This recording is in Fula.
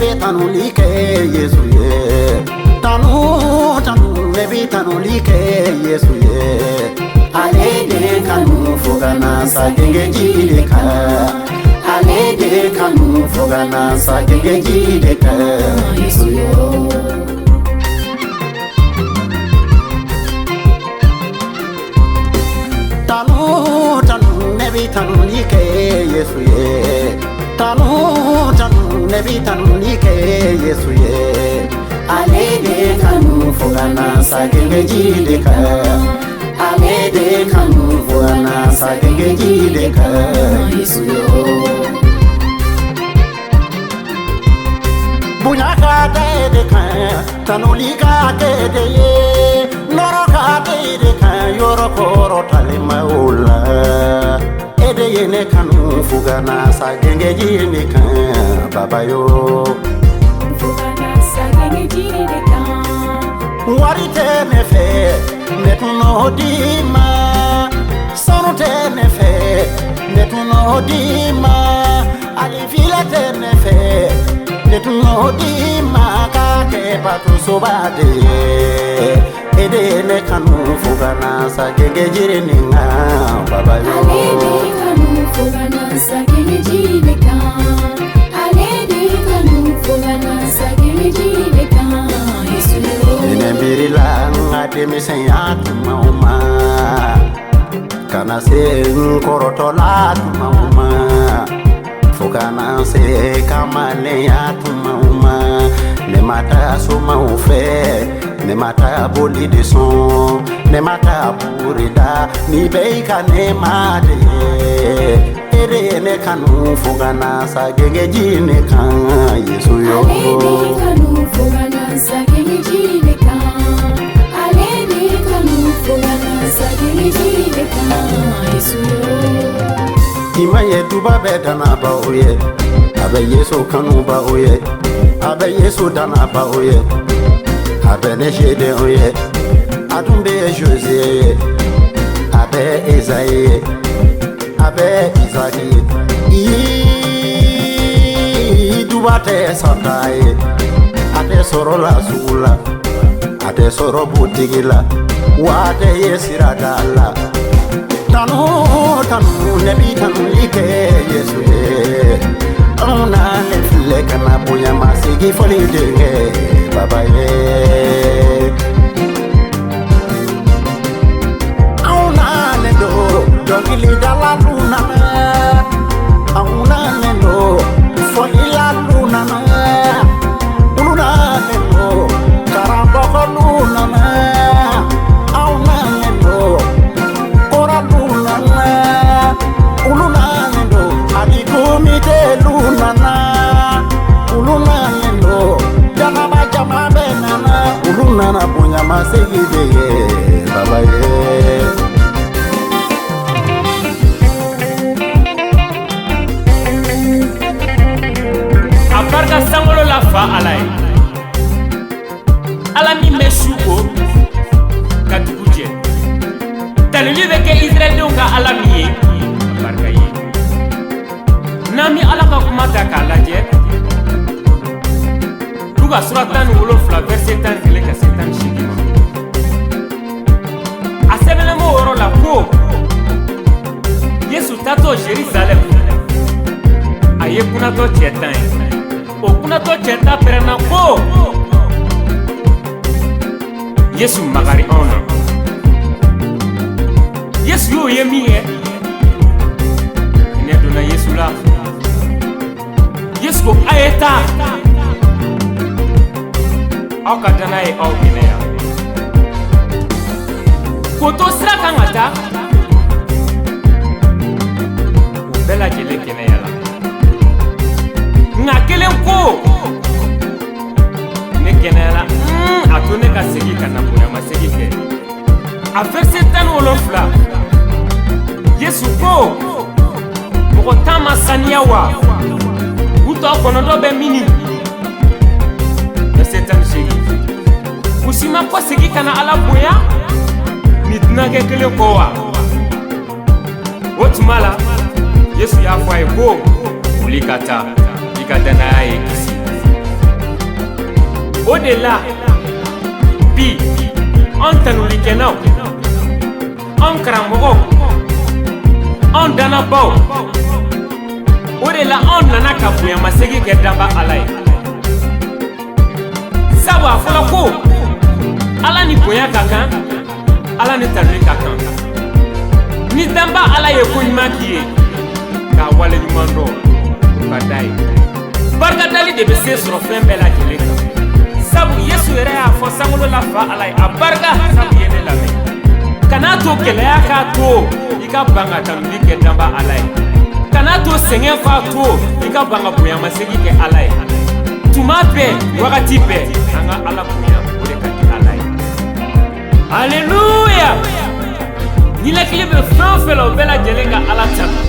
nebe tanu like Yesu ye. Tanu nebe tanu like Yesu ye. Ale de kanu fogana sa genge jideka. Ale de kanu fogana sa genge jideka Yesu yo. Tanu nebi tanu like Yesu ye. Tanu nebi tanu like Yesu ye. Ale de kanu fogana sa genge jideka. Ale de kanu fogana sa genge jideka Yesu yo. Bunyaka de kan tanu liga de ye. Noro ka de kan yoro koro talima ola. Ede yene kanu fogana sa genge jideka baba yo. Fogana sa genge jideka. Warite me fe netuno dima. Sonu te me fe netuno dima. Ali vila te me fe netuno dima. Kake patu sobade. Ede ne kanu fogana sa genge jireninga baba yo. Ale de kanu fogana sa genge jideka. Ale de kanu fogana sa genge jideka Yesu yo. Birila ngade misenya tumauma. Kana se nkorotola tumauma. Fukana se kamale ya tumauma. Ne mata suma ufe. Ne mata boli de son. Ne mata burida. Ni beika ne made. Ere ne kanu fugana sa genge jine kan Yesu yo. Ale de kanu fogana sa genge jideka. Ale de kanu fogana sa genge jideka Yesu yo. Imaye duba bedana ba oye. Abe Yesu kanu ba oye. Abe Yesu dana ba oye. Abe ne jede oye. Adumbe José. Abe Esaïe. Abe Isaki. Duba te santaye. Ate soro la sula. Ate soro butigila. Wate yesirada la. Tanu nebi tanu like Yesu ye. Ona ne file kana boya masigi foli denge baba ye. Ona ne do dogili dala luna. Ona ne do foli la luna. Luna ne do karamboko luna. Ona ne do ora luna. Uluna nendo alikumite lunana. Uluna nendo jama jama benana. Uluna na punya masegide baba ye. Aparka sangolo la fa alai. Ala mi mesuko katukuje. Talulu beke Israel donga ala mi barka ye. Nami ala ka kuma ta ka lajɛ. Luka sura 17 verset 10 ka se 18 ma. A sɛbɛnlen b'o yɔrɔ la ko Yesu tatɔ Jérusalem a ye kunatɔ cɛ 10 ye. O kunatɔ cɛ 10 pɛrɛnna ko Yesu magari anw na. Yesu y'o ye min ye ne donna Yesu la. Yesu ko a ye taa aw ka danna ye aw kɛnɛya. K'o to sira kan ka taa o bɛɛ lajɛlen kɛnɛya la. Nka kelen ko ne kɛnɛyara a to ne ka segin ka na bonyamasegin kɛ. A verset 17 Yesu ko mɔgɔ 10 ma saniya wa u tɔ 9 bɛ mini. Verset 18 u si ma kɔ segin ka na Ala bonya ni dunankɛ kelen kɔ wa. O tuma la Yesu y'a fɔ a ye ko wuli ka taa i ka danaya ye kisi. o de la bi an tanulikɛnaw an karamɔgɔw an dannabaw o de la an nana ka bonyamasegi kɛ danba ala ye sabu a fɔla ko ala ni bonya ka kan ala ni tanuli ka kan ni danba ala ye koɲuman k'i ye k'a waleɲuman dɔn o ka da ye barikadali de bɛ se sɔrɔ fɛn bɛɛ lajɛlen kan sabu yesu yɛrɛ y'a fɔ sankolo la fa ala ye a barika sabu ye ne lamɛn kana to gɛlɛya k'a to i ka ban ka tanuli kɛ danba ala ye kana to sɛgɛn k'a to i ka ban ka bonyamasegi kɛ ala ye tuma bɛɛ wagati bɛɛ an ka ala bonya o de ka di ala ye aleluya ninakili bɛ fɛn o fɛn la o bɛɛ lajɛlen ka ala tanu